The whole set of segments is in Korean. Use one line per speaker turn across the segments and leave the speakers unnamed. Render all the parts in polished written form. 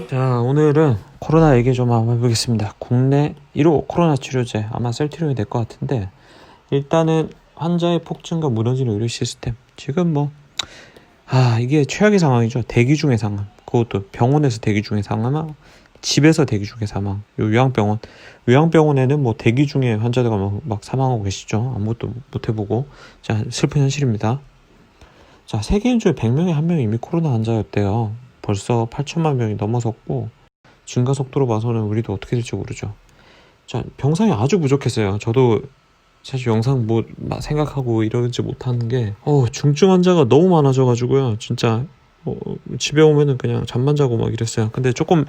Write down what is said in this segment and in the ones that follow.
자, 오늘은 코로나 얘기 좀 한번 해보겠습니다. 국내 1호 코로나 치료제, 아마 셀트리온이 될 것 같은데, 일단은 환자의 폭증과 무너지는 의료 시스템. 지금 이게 최악의 상황이죠. 대기 중의 상황. 그것도 병원에서 대기 중의 상황, 집에서 대기 중의 사망. 요양병원에는 대기 중에 환자들가 막 사망하고 계시죠. 아무것도 못 해보고. 자, 슬픈 현실입니다. 자, 세계인 중에 100명에 1명이 이미 코로나 환자였대요. 벌써 8천만 명이 넘어섰고, 증가 속도로 봐서는 우리도 어떻게 될지 모르죠. 자, 병상이 아주 부족했어요. 저도 사실 영상 생각하고 이러지 못하는 게, 중증 환자가 너무 많아져가지고요. 진짜, 집에 오면은 그냥 잠만 자고 막 이랬어요. 근데 조금,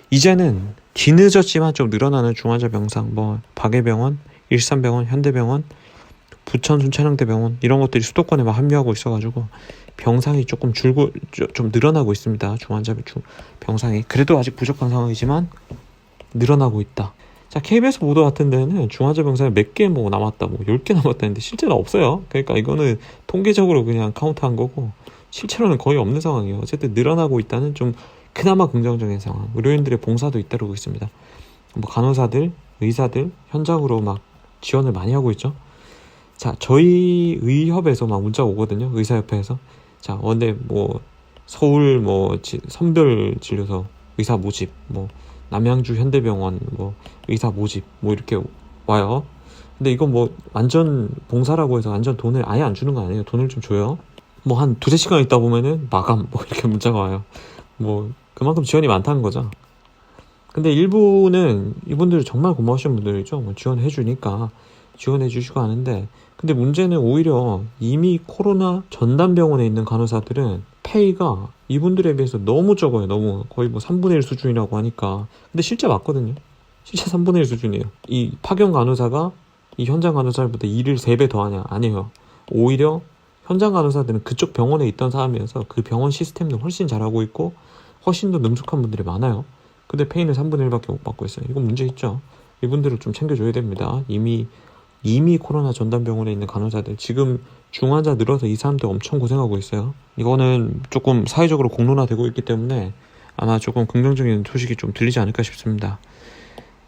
이제는 뒤늦었지만 좀 늘어나는 중환자 병상, 박예병원, 일산병원, 현대병원, 부천 순천향대병원 이런 것들이 수도권에 막 합류하고 있어가지고 병상이 조금 좀 늘어나고 있습니다. 중환자 병상이 그래도 아직 부족한 상황이지만 늘어나고 있다. 자, KBS 보도 같은 데는 중환자 병상이 몇 개 남았다, 10개 남았다는데 실제는 없어요. 그러니까 이거는 통계적으로 그냥 카운트한 거고 실제로는 거의 없는 상황이에요. 어쨌든 늘어나고 있다는 좀 그나마 긍정적인 상황. 의료인들의 봉사도 잇따르고 있습니다. 간호사들, 의사들 현장으로 막 지원을 많이 하고 있죠. 자, 저희 의협에서 막 문자 오거든요. 의사협회에서. 자, 근데 서울 선별진료소 의사 모집, 남양주 현대병원 의사 모집 이렇게 와요. 근데 이거 완전 봉사라고 해서 완전 돈을 아예 안 주는 거 아니에요. 돈을 좀 줘요. 한 두세 시간 있다 보면은 마감 이렇게 문자가 와요. 그만큼 지원이 많다는 거죠. 근데 일부는 이분들이 정말 고마우신 분들이죠. 지원해 주니까 지원해 주시고 하는데, 근데 문제는 오히려 이미 코로나 전담병원에 있는 간호사들은 페이가 이분들에 비해서 너무 적어요. 너무 거의 3분의 1 수준이라고 하니까. 근데 실제 맞거든요. 실제 3분의 1 수준이에요. 이 파견 간호사가 이 현장 간호사보다 일을 3배 더 하냐? 아니에요. 오히려 현장 간호사들은 그쪽 병원에 있던 사람이어서 그 병원 시스템도 훨씬 잘하고 있고 훨씬 더 능숙한 분들이 많아요. 근데 페이는 3분의 1밖에 못 받고 있어요. 이건 문제 있죠. 이분들을 좀 챙겨줘야 됩니다. 이미 코로나 전담병원에 있는 간호사들, 지금 중환자 늘어서 이 사람들 엄청 고생하고 있어요. 이거는 조금 사회적으로 공론화되고 있기 때문에 아마 조금 긍정적인 소식이 좀 들리지 않을까 싶습니다.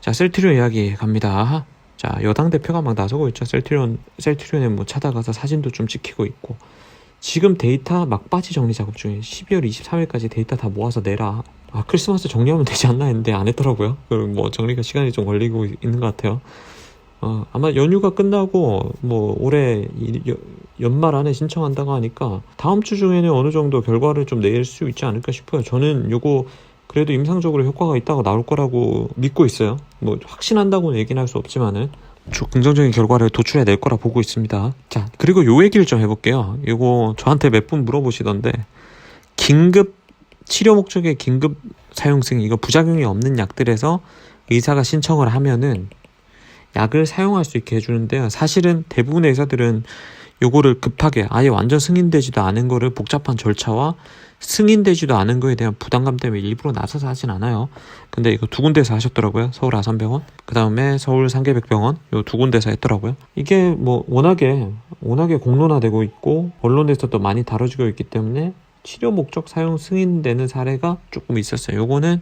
자, 셀트리온 이야기 갑니다. 자, 여당 대표가 막 나서고 있죠. 셀트리온에 찾아가서 사진도 좀 찍히고 있고, 지금 데이터 막바지 정리 작업 중에 12월 23일까지 데이터 다 모아서 내라. 크리스마스 정리하면 되지 않나 했는데 안 했더라고요. 그리고 정리가 시간이 좀 걸리고 있는 것 같아요. 아마 연휴가 끝나고 올해 연말 안에 신청한다고 하니까 다음 주 중에는 어느 정도 결과를 좀 낼 수 있지 않을까 싶어요. 저는 요거 그래도 임상적으로 효과가 있다고 나올 거라고 믿고 있어요. 확신한다고는 얘기는 할 수 없지만은 긍정적인 결과를 도출해낼 거라 보고 있습니다. 자, 그리고 요 얘기를 좀 해볼게요. 이거 저한테 몇 분 물어보시던데, 긴급 치료 목적의 긴급 사용 승인, 이거 부작용이 없는 약들에서 의사가 신청을 하면은 약을 사용할 수 있게 해주는데요. 사실은 대부분의 의사들은 요거를 급하게 아예 완전 승인되지도 않은 거를 복잡한 절차와 승인되지도 않은 거에 대한 부담감 때문에 일부러 나서서 하진 않아요. 근데 이거 2군데서 하셨더라고요. 서울 아산병원, 그 다음에 서울 상계백병원, 요 2군데서 했더라고요. 이게 워낙에 공론화되고 있고 언론에서도 많이 다뤄지고 있기 때문에 치료 목적 사용 승인되는 사례가 조금 있었어요. 요거는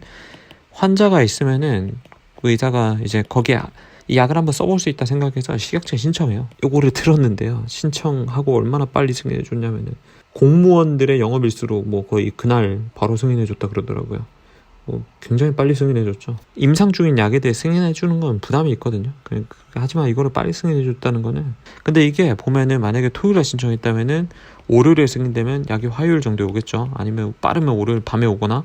환자가 있으면은 그 의사가 이제 거기에 이 약을 한번 써볼 수 있다 생각해서 식약처에 신청해요. 요거를 들었는데요. 신청하고 얼마나 빨리 승인해 줬냐면은 공무원들의 영업일수로 거의 그날 바로 승인해 줬다 그러더라고요. 굉장히 빨리 승인해 줬죠. 임상 중인 약에 대해 승인해 주는 건 부담이 있거든요. 하지만 이거를 빨리 승인해 줬다는 거는, 근데 이게 보면은 만약에 토요일에 신청했다면은 월요일에 승인되면 약이 화요일 정도에 오겠죠. 아니면 빠르면 월요일 밤에 오거나.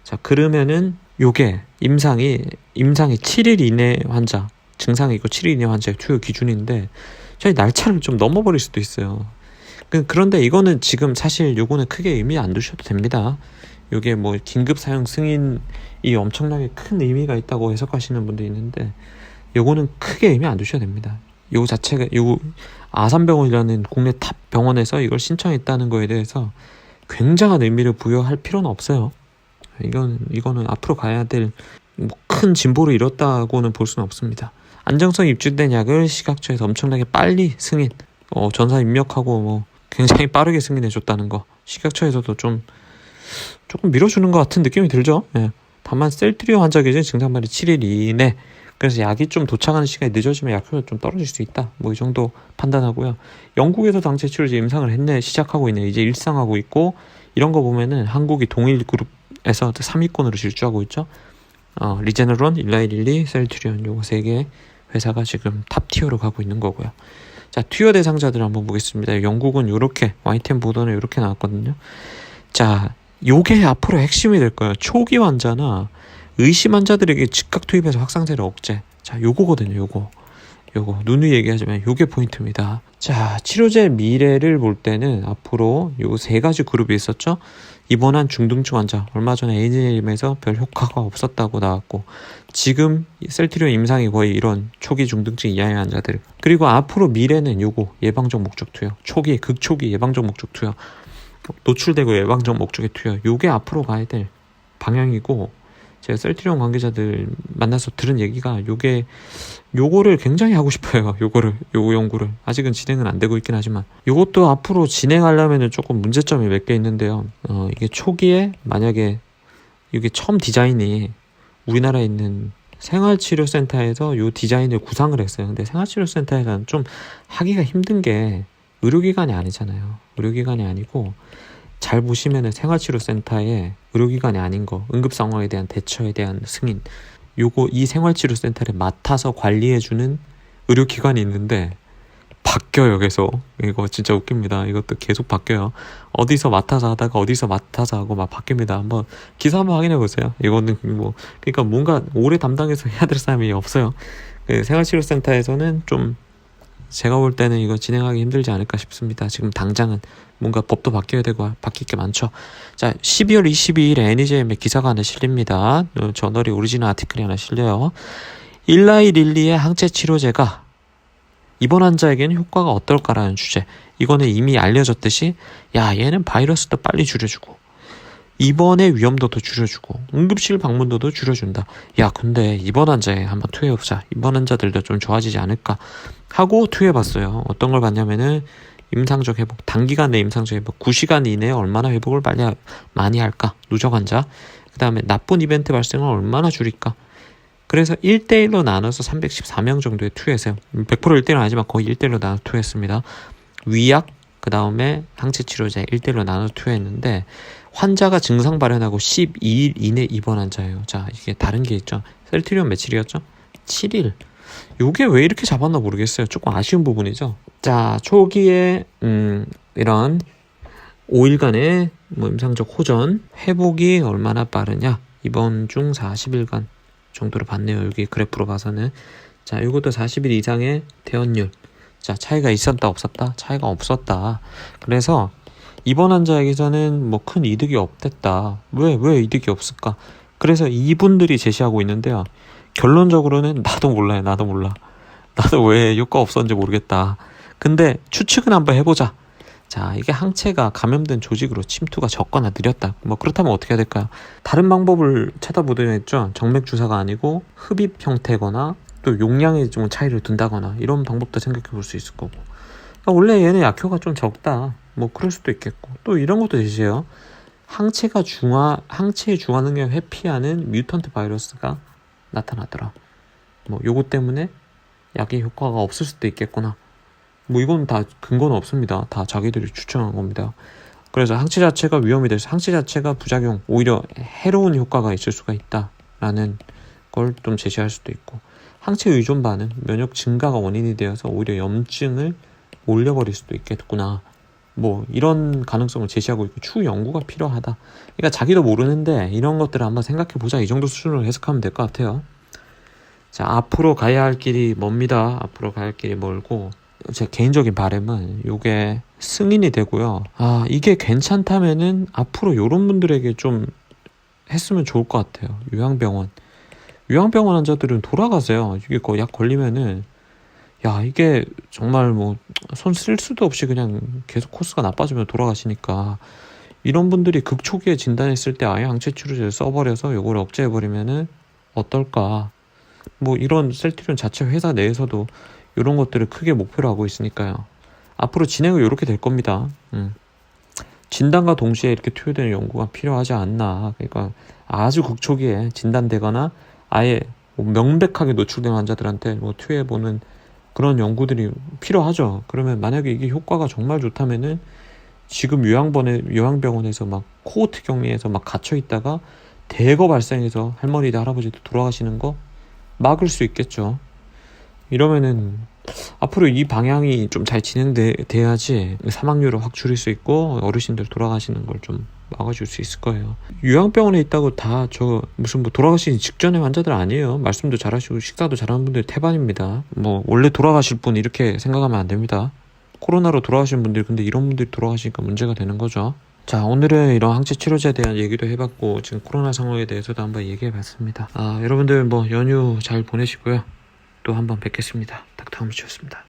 자, 그러면은 요게 임상이 7일 이내 환자, 증상이 있고 7일 이내 환자의 투여 기준인데 저희 날짜를 좀 넘어버릴 수도 있어요. 그런데 이거는 지금 사실 요거는 크게 의미 안 두셔도 됩니다. 요게 긴급 사용 승인이 엄청나게 큰 의미가 있다고 해석하시는 분도 있는데, 요거는 크게 의미 안 두셔도 됩니다. 요 자체가 아산병원이라는 국내 탑 병원에서 이걸 신청했다는 거에 대해서 굉장한 의미를 부여할 필요는 없어요. 이거는 앞으로 가야 될 큰 진보를 이뤘다고는 볼 수는 없습니다. 안정성이 입증된 약을 식약처에서 엄청나게 빨리 승인, 전사 입력하고 굉장히 빠르게 승인해 줬다는 거, 식약처에서도 좀 조금 밀어주는 것 같은 느낌이 들죠. 예. 다만 셀트리온 환자 기준 증상발이 7일 이내. 그래서 약이 좀 도착하는 시간이 늦어지면 약효가 좀 떨어질 수 있다. 뭐 이 정도 판단하고요. 영국에서 당체 치료제 임상을 했네, 시작하고 있네, 이제 일상하고 있고, 이런 거 보면은 한국이 동일 그룹에서 3위권으로 질주하고 있죠. 리제너론, 일라이릴리, 셀트리온 요거 3개 회사가 지금 탑 티어로 가고 있는 거고요. 자, 투여 대상자들 한번 보겠습니다. 영국은 요렇게, YTN 보도는 요렇게 나왔거든요. 자, 요게 앞으로 핵심이 될 거예요. 초기 환자나 의심 환자들에게 즉각 투입해서 확산세를 억제. 자, 요거거든요. 요거 누누이 얘기하지만 요게 포인트입니다. 자, 치료제 미래를 볼 때는 앞으로 요 3가지 그룹이 있었죠. 입원한 중등증 환자, 얼마 전에 ANM에서 별 효과가 없었다고 나왔고, 지금 셀트리온 임상이 거의 이런 초기 중등증 이하의 환자들, 그리고 앞으로 미래는 요거 예방적 목적 투여, 초기 극초기 예방적 목적 투여, 노출되고 예방적 목적의 투여, 요게 앞으로 가야 될 방향이고, 제가 셀트리온 관계자들 만나서 들은 얘기가 요거를 굉장히 하고 싶어요. 요거 연구를 아직은 진행은 안 되고 있긴 하지만, 요것도 앞으로 진행하려면 조금 문제점이 몇 개 있는데요. 이게 초기에 만약에 이게 처음 디자인이 우리나라에 있는 생활치료센터에서 요 디자인을 구상을 했어요. 근데 생활치료센터에서는 좀 하기가 힘든 게 의료기관이 아니잖아요. 의료기관이 아니고, 잘 보시면은 생활치료센터에 의료기관이 아닌 거, 응급상황에 대한 대처에 대한 승인, 이 생활치료센터를 맡아서 관리해주는 의료기관이 있는데 바뀌어요. 계속. 이거 진짜 웃깁니다. 이것도 계속 바뀌어요. 어디서 맡아서 하다가 어디서 맡아서 하고 막 바뀝니다. 한번 기사 한번 확인해 보세요. 이거는 그러니까 뭔가 오래 담당해서 해야 될 사람이 없어요. 생활치료센터에서는 좀 제가 볼 때는 이거 진행하기 힘들지 않을까 싶습니다. 지금 당장은 뭔가 법도 바뀌어야 되고 바뀔 게 많죠. 자, 12월 22일에 NEJM에 기사가 하나 실립니다. 저널이 오리지널 아티클이 하나 실려요. 일라이릴리의 항체 치료제가 입원 환자에게는 효과가 어떨까라는 주제. 이거는 이미 알려졌듯이, 야, 얘는 바이러스도 빨리 줄여주고, 입원의 위험도도 줄여주고, 응급실 방문도도 줄여준다. 야, 근데 입원 환자에 한번 투여해보자. 입원 환자들도 좀 좋아지지 않을까 하고 투여해봤어요. 어떤 걸 봤냐면은 임상적 회복, 단기간 내 임상적 회복, 9시간 이내에 얼마나 회복을 많이 할까, 누적 환자. 그 다음에 나쁜 이벤트 발생을 얼마나 줄일까. 그래서 1대1로 나눠서 314명 정도의 투여했어요. 100% 1대1은 아니지만 거의 1대1로 나눠 투여했습니다. 위약, 그 다음에 항체 치료제 1대1로 나눠 투여했는데, 환자가 증상 발현하고 12일 이내 입원 환자예요. 자, 이게 다른 게 있죠. 셀트리온 며칠이었죠? 7일. 요게 왜 이렇게 잡았나 모르겠어요. 조금 아쉬운 부분이죠. 자, 초기에 이런 5일간의 임상적 호전, 회복이 얼마나 빠르냐, 입원 중 40일간 정도로 봤네요. 여기 그래프로 봐서는. 자, 이것도 40일 이상의 퇴원율. 자, 차이가 있었다 없었다? 차이가 없었다. 그래서 입원 환자에게서는 뭐 큰 이득이 없댔다. 왜 이득이 없을까? 그래서 이분들이 제시하고 있는데요. 결론적으로는 나도 몰라요. 나도 왜 효과 없었는지 모르겠다. 근데 추측은 한번 해보자. 자, 이게 항체가 감염된 조직으로 침투가 적거나 느렸다. 뭐 그렇다면 어떻게 해야 될까요? 다른 방법을 찾아보도록 했죠. 정맥 주사가 아니고 흡입 형태거나 또 용량에 좀 차이를 둔다거나 이런 방법도 생각해 볼 수 있을 거고. 그러니까 원래 얘는 약효가 좀 적다. 뭐 그럴 수도 있겠고. 또 이런 것도 제시해요. 항체의 중화 능력을 회피하는 뮤턴트 바이러스가 나타나더라. 뭐 요거 때문에 약의 효과가 없을 수도 있겠구나. 뭐 이건 다 근거는 없습니다. 다 자기들이 추천한 겁니다. 그래서 항체 자체가 위험이 돼서 항체 자체가 부작용, 오히려 해로운 효과가 있을 수가 있다라는 걸 좀 제시할 수도 있고, 항체 의존 반응, 면역 증가가 원인이 되어서 오히려 염증을 올려버릴 수도 있겠구나. 뭐 이런 가능성을 제시하고 있고, 추후 연구가 필요하다. 그러니까 자기도 모르는데 이런 것들을 한번 생각해보자. 이 정도 수준으로 해석하면 될 것 같아요. 자, 앞으로 가야 할 길이 멉니다. 앞으로 가야 할 길이 멀고, 제 개인적인 바람은 요게 승인이 되고요. 아, 이게 괜찮다면은 앞으로 요런 분들에게 좀 했으면 좋을 것 같아요. 요양병원 환자들은 돌아가세요. 이게 약 걸리면은, 야, 이게 정말 뭐 손 쓸 수도 없이 그냥 계속 코스가 나빠지면 돌아가시니까, 이런 분들이 극초기에 진단했을 때 아예 항체 치료제를 써버려서 요걸 억제해버리면은 어떨까. 뭐 이런 셀트리온 자체 회사 내에서도 이런 것들을 크게 목표로 하고 있으니까요. 앞으로 진행은 이렇게 될 겁니다. 진단과 동시에 이렇게 투여되는 연구가 필요하지 않나. 그러니까 아주 극초기에 진단되거나 아예 뭐 명백하게 노출된 환자들한테 뭐 투여해보는 그런 연구들이 필요하죠. 그러면 만약에 이게 효과가 정말 좋다면은 지금 요양병원에서 막 코호트 격리에서 막 갇혀 있다가 대거 발생해서 할머니들 할아버지들 돌아가시는 거 막을 수 있겠죠. 이러면은 앞으로 이 방향이 좀 잘 진행돼야지 사망률을 확 줄일 수 있고 어르신들 돌아가시는 걸 좀 막아줄 수 있을 거예요. 요양병원에 있다고 다 무슨 뭐 돌아가시기 직전의 환자들 아니에요. 말씀도 잘하시고 식사도 잘하는 분들 태반입니다. 뭐 원래 돌아가실 분 이렇게 생각하면 안 됩니다. 코로나로 돌아가신 분들, 근데 이런 분들이 돌아가시니까 문제가 되는 거죠. 자, 오늘은 이런 항체 치료제에 대한 얘기도 해봤고 지금 코로나 상황에 대해서도 한번 얘기해봤습니다. 여러분들 뭐 연휴 잘 보내시고요. 또 한번 뵙겠습니다. 닥터 한무치였습니다.